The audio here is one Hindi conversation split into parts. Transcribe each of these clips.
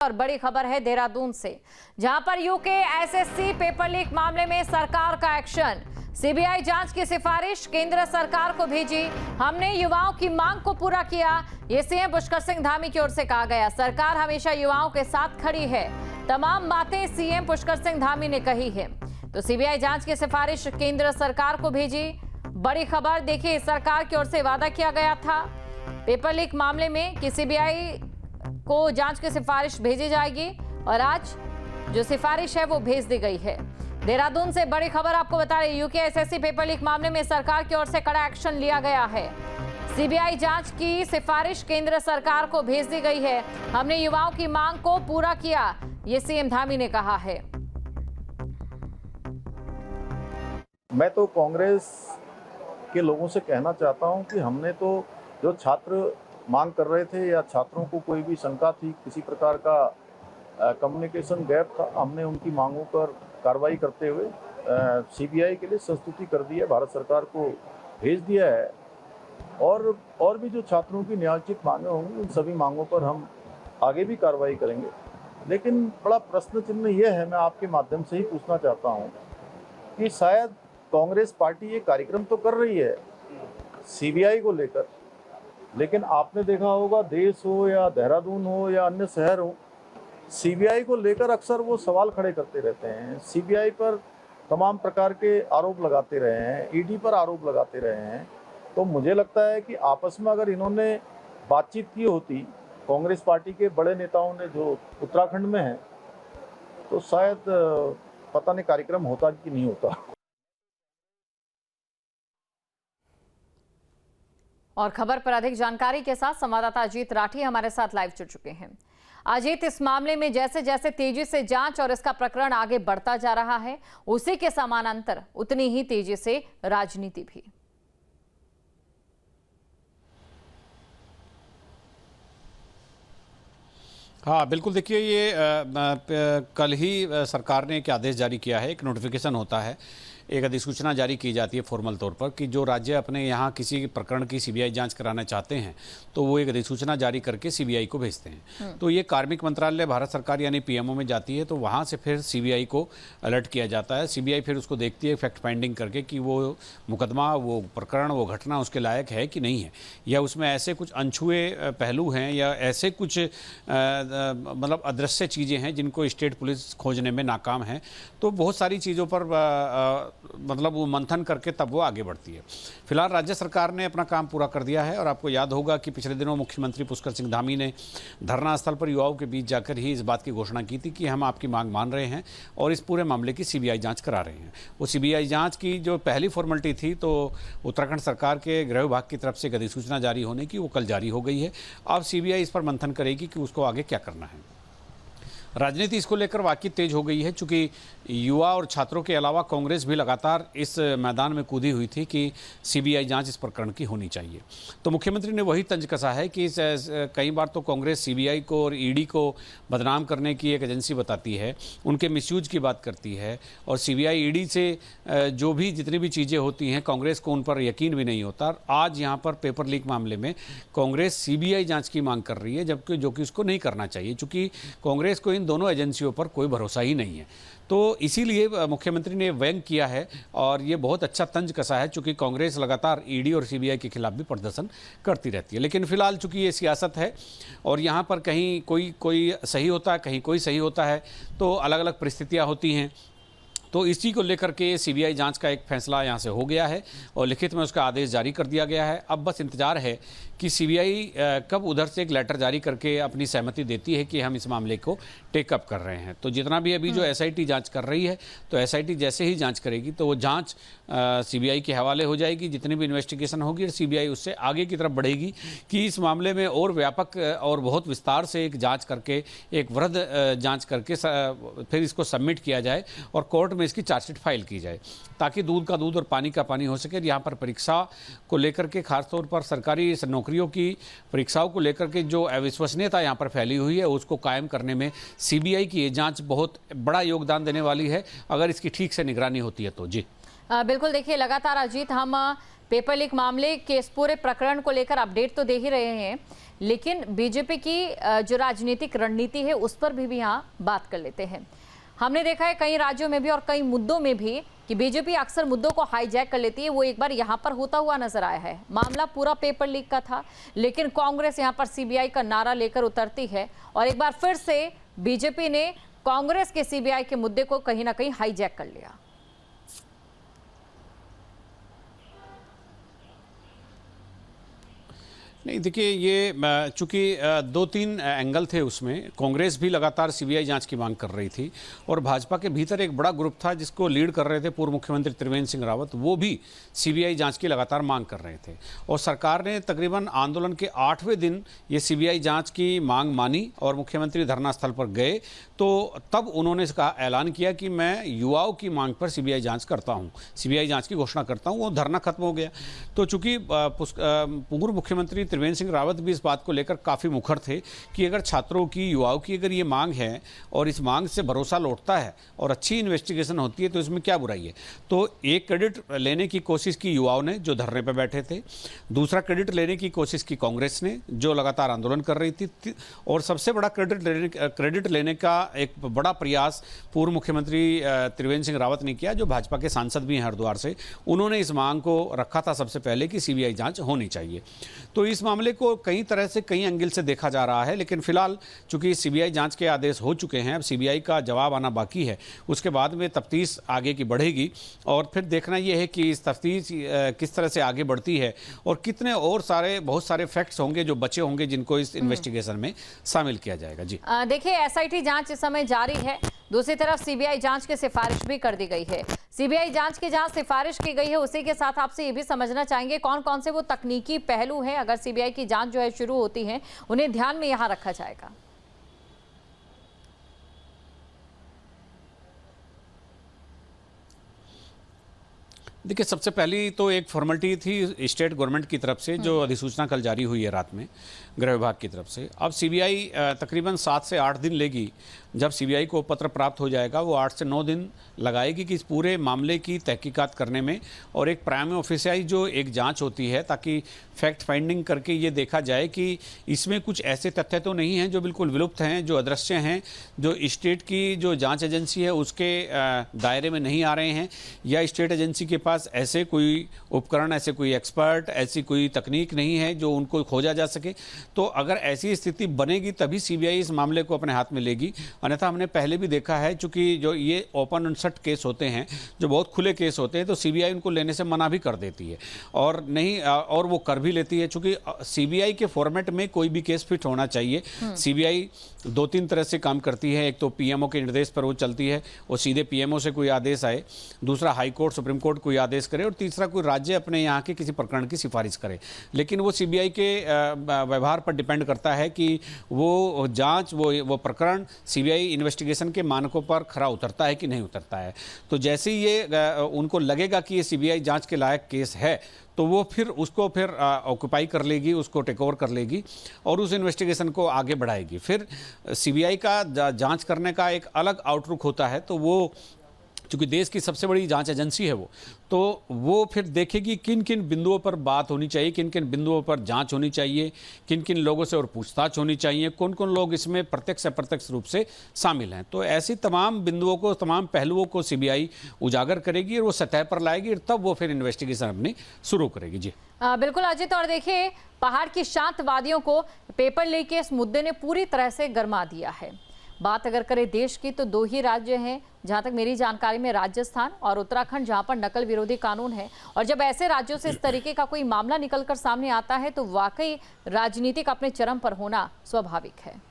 और बड़ी खबर है देहरादून से, जहां पर यूके एसएससी पेपर लीक मामले में सरकार का एक्शन। सीबीआई जांच की सिफारिश केंद्र सरकार को भेजी। हमने युवाओं की मांग को पूरा किया, ये सीएम पुष्कर सिंह धामी की ओर से कहा गया। सरकार हमेशा युवाओं के साथ खड़ी है, तमाम बातें सीएम पुष्कर सिंह धामी ने कही है। तो सीबीआई जांच की सिफारिश केंद्र सरकार को भेजी। बड़ी खबर देखिए, सरकार की ओर से वादा किया गया था पेपर लीक मामले में कि सीबीआई को जांच की सिफारिश भेजी जाएगी और आज जो सिफारिश है वो भेज दी गई है। देहरादून से बड़ी खबर आपको बता रहे, यूके एसएससी पेपर लीक मामले में सरकार की ओर से कड़ा एक्शन लिया गया है। सीबीआई जांच की सिफारिश केंद्र सरकार को भेज दी गई है। हमने युवाओं की मांग को पूरा किया, ये सीएम धामी ने कहा है। मैं तो कांग्रेस के लोगों से कहना चाहता हूं कि हमने तो जो छात्र मांग कर रहे थे या छात्रों को कोई भी शंका थी, किसी प्रकार का कम्युनिकेशन गैप था, हमने उनकी मांगों पर कार्रवाई करते हुए सीबीआई के लिए संस्तुति कर दी है, भारत सरकार को भेज दिया है। और भी जो छात्रों की न्यायोचित मांगें होंगी, उन सभी मांगों पर हम आगे भी कार्रवाई करेंगे। लेकिन बड़ा प्रश्न चिन्ह ये है, मैं आपके माध्यम से ही पूछना चाहता हूँ कि शायद कांग्रेस पार्टी ये कार्यक्रम तो कर रही है सीबीआई को लेकर, लेकिन आपने देखा होगा देश हो या देहरादून हो या अन्य शहर हो, सीबीआई को लेकर अक्सर वो सवाल खड़े करते रहते हैं। सीबीआई पर तमाम प्रकार के आरोप लगाते रहे हैं, ईडी पर आरोप लगाते रहे हैं। तो मुझे लगता है कि आपस में अगर इन्होंने बातचीत की होती, कांग्रेस पार्टी के बड़े नेताओं ने जो उत्तराखंड में हैं, तो शायद पता नहीं कार्यक्रम होता कि नहीं होता। और खबर पर अधिक जानकारी के साथ संवाददाता अजीत राठी हमारे साथ लाइव जुड़ चुके हैं। अजीत, इस मामले में जैसे जैसे तेजी से जांच और इसका प्रकरण आगे बढ़ता जा रहा है, उसी के समानांतर उतनी ही तेजी से राजनीति भी। हाँ बिल्कुल, देखिए ये कल ही सरकार ने एक आदेश जारी किया है, एक नोटिफिकेशन होता है, एक अधिसूचना जारी की जाती है फॉर्मल तौर पर कि जो राज्य अपने यहाँ किसी प्रकरण की सीबीआई जांच कराना चाहते हैं तो वो एक अधिसूचना जारी करके सीबीआई को भेजते हैं। तो ये कार्मिक मंत्रालय भारत सरकार यानी पीएमओ में जाती है, तो वहाँ से फिर सीबीआई को अलर्ट किया जाता है। सीबीआई फिर उसको देखती है फैक्ट फाइंडिंग करके कि वो मुकदमा, वो प्रकरण, वो घटना उसके लायक है कि नहीं है, या उसमें ऐसे कुछ अनछुए पहलू हैं या ऐसे कुछ मतलब अदृश्य चीज़ें हैं जिनको स्टेट पुलिस खोजने में नाकाम है। तो बहुत सारी चीज़ों पर मतलब वो मंथन करके तब वो आगे बढ़ती है। फिलहाल राज्य सरकार ने अपना काम पूरा कर दिया है और आपको याद होगा कि पिछले दिनों मुख्यमंत्री पुष्कर सिंह धामी ने धरना स्थल पर युवाओं के बीच जाकर ही इस बात की घोषणा की थी कि हम आपकी मांग मान रहे हैं और इस पूरे मामले की सीबीआई जांच करा रहे हैं। वो सीबीआई जांच की जो पहली फॉर्मेलिटी थी, तो उत्तराखंड सरकार के गृह विभाग की तरफ से एक अधिसूचना जारी होने की, वो कल जारी हो गई है। अब सीबीआई इस पर मंथन करेगी कि उसको आगे क्या करना है। राजनीति इसको लेकर वाकई तेज हो गई है, चूंकि युवा और छात्रों के अलावा कांग्रेस भी लगातार इस मैदान में कूदी हुई थी कि सीबीआई जांच इस प्रकरण की होनी चाहिए। तो मुख्यमंत्री ने वही तंज कसा है कि कई बार तो कांग्रेस सीबीआई को और ईडी को बदनाम करने की एक एजेंसी बताती है, उनके मिसयूज की बात करती है, और सीबीआई ईडी से जो भी जितनी भी चीज़ें होती हैं कांग्रेस को उन पर यकीन भी नहीं होता। आज यहाँ पर पेपर लीक मामले में कांग्रेस सीबीआई जाँच की मांग कर रही है, जबकि जो कि उसको नहीं करना चाहिए, चूँकि कांग्रेस को इन दोनों एजेंसियों पर कोई भरोसा ही नहीं है। तो इसीलिए मुख्यमंत्री ने व्यंग किया है और ये बहुत अच्छा तंज कसा है, चूंकि कांग्रेस लगातार ईडी और सीबीआई के खिलाफ भी प्रदर्शन करती रहती है। लेकिन फिलहाल चूंकि ये सियासत है और यहाँ पर कहीं कोई सही होता है, कहीं कोई सही होता है, तो अलग अलग परिस्थितियाँ होती हैं। तो इसी को लेकर के सीबीआई जांच का एक फैसला यहाँ से हो गया है और लिखित में उसका आदेश जारी कर दिया गया है। अब बस इंतजार है कि सीबीआई कब उधर से एक लेटर जारी करके अपनी सहमति देती है कि हम इस मामले को टेकअप कर रहे हैं। तो जितना भी अभी जो एसआईटी जांच कर रही है, तो एसआईटी जैसे ही जांच करेगी तो वो जांच सीबीआई के हवाले हो जाएगी। जितनी भी इन्वेस्टिगेशन होगी और सीबीआई उससे आगे की तरफ बढ़ेगी कि इस मामले में और व्यापक और बहुत विस्तार से एक जाँच करके, एक वृहद जाँच करके फिर इसको सबमिट किया जाए और कोर्ट में इसकी चार्जशीट फाइल की जाए, ताकि दूध का दूध और पानी का पानी हो सके। यहाँ पर परीक्षा को लेकर के, खासतौर पर सरकारी नौकरियों की परीक्षाओं को लेकर के जो अविश्वसनीयता यहाँ पर फैली हुई है, उसको कायम करने में सीबीआई की ये जांच बहुत बड़ा योगदान देने वाली है, अगर इसकी ठीक से निगरानी होती है तो। जी बिल्कुल, देखिए लगातार अजीत हम पेपर लीक मामले के इस पूरे प्रकरण को लेकर अपडेट तो दे ही रहे हैं, लेकिन बीजेपी की जो राजनीतिक रणनीति है उस पर भी यहाँ बात कर लेते हैं। हमने देखा है कई राज्यों में भी और कई मुद्दों में भी कि बीजेपी अक्सर मुद्दों को हाईजैक कर लेती है। वो एक बार यहाँ पर होता हुआ नजर आया है। मामला पूरा पेपर लीक का था, लेकिन कांग्रेस यहाँ पर सीबीआई का नारा लेकर उतरती है और एक बार फिर से बीजेपी ने कांग्रेस के सीबीआई के मुद्दे को कहीं ना कहीं हाईजैक कर लिया। नहीं, देखिए ये चूंकि दो तीन एंगल थे उसमें। कांग्रेस भी लगातार सीबीआई जांच की मांग कर रही थी और भाजपा के भीतर एक बड़ा ग्रुप था जिसको लीड कर रहे थे पूर्व मुख्यमंत्री त्रिवेंद्र सिंह रावत, वो भी सीबीआई जांच की लगातार मांग कर रहे थे। और सरकार ने तकरीबन आंदोलन के 8वें दिन ये सीबीआई जांच की मांग मानी और मुख्यमंत्री धरना स्थल पर गए, तो तब उन्होंने इसका ऐलान किया कि मैं युवाओं की मांग पर सीबीआई जांच करता हूँ, सीबीआई जांच की घोषणा करता हूँ। वो धरना खत्म हो गया। तो चूंकि पूर्व मुख्यमंत्री त्रिवेंद्र सिंह रावत भी इस बात को लेकर काफ़ी मुखर थे कि अगर छात्रों की, युवाओं की अगर ये मांग है और इस मांग से भरोसा लौटता है और अच्छी इन्वेस्टिगेशन होती है तो इसमें क्या बुराई है। तो एक क्रेडिट लेने की कोशिश की युवाओं ने जो धरने पर बैठे थे, दूसरा क्रेडिट लेने की कोशिश की कांग्रेस ने जो लगातार आंदोलन कर रही थी, और सबसे बड़ा क्रेडिट लेने का एक बड़ा प्रयास पूर्व मुख्यमंत्री त्रिवेंद्र सिंह रावत ने किया, जो भाजपा के सांसद भी हैं हरिद्वार से। उन्होंने इस मांग को रखा था सबसे पहले कि सीबीआई जांच होनी चाहिए। तो इस मामले को कई तरह से, कई एंगल से देखा जा रहा है, लेकिन फिलहाल चूंकि सीबीआई जांच के आदेश हो चुके हैं, अब सीबीआई का जवाब आना बाकी है। उसके बाद में तफ्तीश आगे की बढ़ेगी और फिर देखना यह है कि इस तफ्तीश किस तरह से आगे बढ़ती है और कितने और बहुत सारे फैक्ट्स होंगे जो बचे होंगे जिनको इस इन्वेस्टिगेशन में शामिल किया जाएगा। जी देखिए, एसआईटी जांच इस समय जारी है। दूसरी तरफ सीबीआई जांच की सिफारिश भी कर दी गई है। सीबीआई जांच की जहां सिफारिश की गई है, उसी के साथ आपसे ये भी समझना चाहेंगे कौन कौन से वो तकनीकी पहलू हैं, अगर सीबीआई की जांच जो है शुरू होती है, उन्हें ध्यान में यहां रखा जाएगा। देखिए, सबसे पहली तो एक फॉर्मेलिटी थी स्टेट गवर्नमेंट की तरफ से, जो अधिसूचना कल जारी हुई है रात में गृह विभाग की तरफ से। अब सीबीआई तकरीबन 7 से 8 दिन लेगी। जब सीबीआई को पत्र प्राप्त हो जाएगा, वो 8 से 9 दिन लगाएगी कि इस पूरे मामले की तहकीकात करने में, और एक प्राइम ऑफिसियाई जो एक जांच होती है ताकि फैक्ट फाइंडिंग करके ये देखा जाए कि इसमें कुछ ऐसे तथ्य तो नहीं हैं जो बिल्कुल विलुप्त हैं, जो अदृश्य हैं, जो स्टेट की जो जांच एजेंसी है उसके दायरे में नहीं आ रहे हैं, या स्टेट एजेंसी के पास ऐसे कोई उपकरण, ऐसे कोई एक्सपर्ट, ऐसी कोई तकनीक नहीं है जो उनको खोजा जा सके। तो अगर ऐसी स्थिति बनेगी तभी सीबीआई इस मामले को अपने हाथ में लेगी। अन्यथा हमने पहले भी देखा है, चूंकि जो ये ओपन एंड शट केस होते हैं, जो बहुत खुले केस होते हैं, तो सीबीआई उनको लेने से मना भी कर देती है और नहीं, और वो कर भी लेती है। चूंकि सीबीआई के फॉर्मेट में कोई भी केस फिट होना चाहिए। सीबीआई 2-3 तरह से काम करती है। एक तो पीएमओ के निर्देश पर वो चलती है, वो सीधे पीएमओ से कोई आदेश आए, दूसरा हाई कोर्ट, सुप्रीम कोर्ट कोई आदेश करे, और तीसरा कोई राज्य अपने यहाँ के किसी प्रकरण की सिफारिश करे। लेकिन वो सीबीआई के व्यवहार पर डिपेंड करता है कि वो जांच, वो प्रकरण सीबीआई इन्वेस्टिगेशन के मानकों पर खरा उतरता है कि नहीं उतरता है। तो जैसे ही ये उनको लगेगा कि ये सीबीआई जांच के लायक केस है, तो वो फिर उसको ऑक्यूपाई कर लेगी, उसको टेक ओवर कर लेगी और उस इन्वेस्टिगेशन को आगे बढ़ाएगी। फिर सीबीआई का जांच करने का एक अलग आउटलुक होता है। तो वो चूंकि देश की सबसे बड़ी जांच एजेंसी है वो फिर देखेगी किन किन बिंदुओं पर बात होनी चाहिए, किन किन बिंदुओं पर जांच होनी चाहिए, किन किन लोगों से और पूछताछ होनी चाहिए, कौन कौन लोग इसमें प्रत्यक्ष अप्रत्यक्ष रूप से शामिल हैं। तो ऐसी तमाम बिंदुओं को, तमाम पहलुओं को सीबीआई उजागर करेगी और वो सतह पर लाएगी, और तब वो फिर इन्वेस्टिगेशन अपनी शुरू करेगी। जी बिल्कुल अजित, और देखिए, पहाड़ की शांत वादियों को पेपर लीक के इस मुद्दे ने पूरी तरह से गरमा दिया है। बात अगर करें देश की, तो 2 ही राज्य हैं जहां तक मेरी जानकारी में, राजस्थान और उत्तराखंड, जहां पर नकल विरोधी कानून है। और जब ऐसे राज्यों से इस तरीके का कोई मामला निकलकर सामने आता है, तो वाकई राजनीतिक अपने चरम पर होना स्वाभाविक है।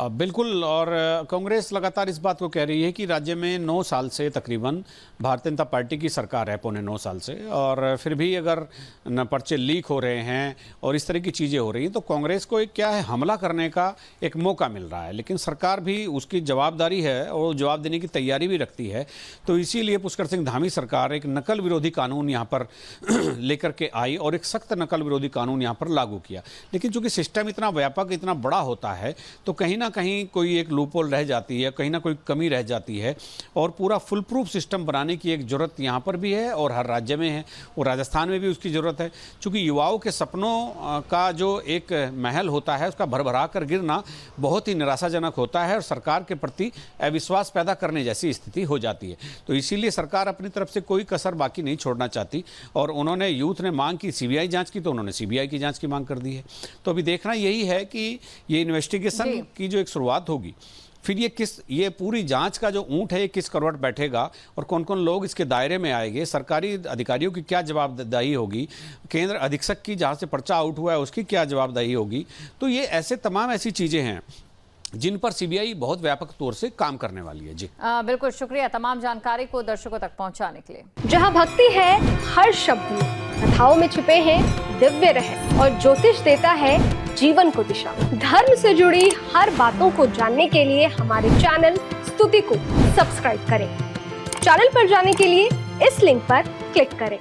बिल्कुल, और कांग्रेस लगातार इस बात को कह रही है कि राज्य में 9 साल से तकरीबन भारतीय जनता पार्टी की सरकार है, पौने 9 साल से, और फिर भी अगर पर्चे लीक हो रहे हैं और इस तरह की चीज़ें हो रही हैं, तो कांग्रेस को एक क्या है, हमला करने का एक मौका मिल रहा है। लेकिन सरकार भी उसकी जवाबदारी है और जवाब देने की तैयारी भी रखती है। तो इसीलिए पुष्कर सिंह धामी सरकार एक नकल विरोधी कानून यहाँ पर लेकर के आई और एक सख्त नकल विरोधी कानून यहाँ पर लागू किया। लेकिन चूंकि सिस्टम इतना व्यापक, इतना बड़ा होता है, तो कहीं ना कहीं कोई एक लूपहोल रह जाती है, कहीं ना कोई कमी रह जाती है, और पूरा फुल प्रूफ सिस्टम बनाने की एक ज़रूरत यहाँ पर भी है और हर राज्य में है, और राजस्थान में भी उसकी ज़रूरत है। क्योंकि युवाओं के सपनों का जो एक महल होता है उसका भरभरा कर गिरना बहुत ही निराशाजनक होता है और सरकार के प्रति अविश्वास पैदा करने जैसी स्थिति हो जाती है। तो इसीलिए सरकार अपनी तरफ से कोई कसर बाकी नहीं छोड़ना चाहती, और उन्होंने यूथ ने मांग की सीबीआई जांच की तो उन्होंने सीबीआई की जांच की मांग कर दी है। तो अभी देखना यही है कि ये इन्वेस्टिगेशन की जो एक शुरुआत होगी, फिर ये पूरी जांच का जो ऊंट है ये किस करवट बैठेगा और कौन कौन लोग इसके दायरे में आएंगे, सरकारी अधिकारियों की क्या जवाबदेही होगी, केंद्र अधीक्षक की जहां से पर्चा आउट हुआ है उसकी क्या जवाबदेही होगी। तो ये तमाम ऐसी चीजें हैं जिन पर सीबीआई बहुत व्यापक तौर से काम करने वाली है। जी बिल्कुल, शुक्रिया तमाम जानकारी को दर्शकों तक पहुंचाने के लिए। जहां भक्ति है हर शब्द में, कथाओं में छिपे हैं दिव्य रहस्य और ज्योतिष देता है जीवन को दिशा। धर्म से जुड़ी हर बातों को जानने के लिए हमारे चैनल स्तुति को सब्सक्राइब करें। चैनल पर जाने के लिए इस लिंक पर क्लिक करें।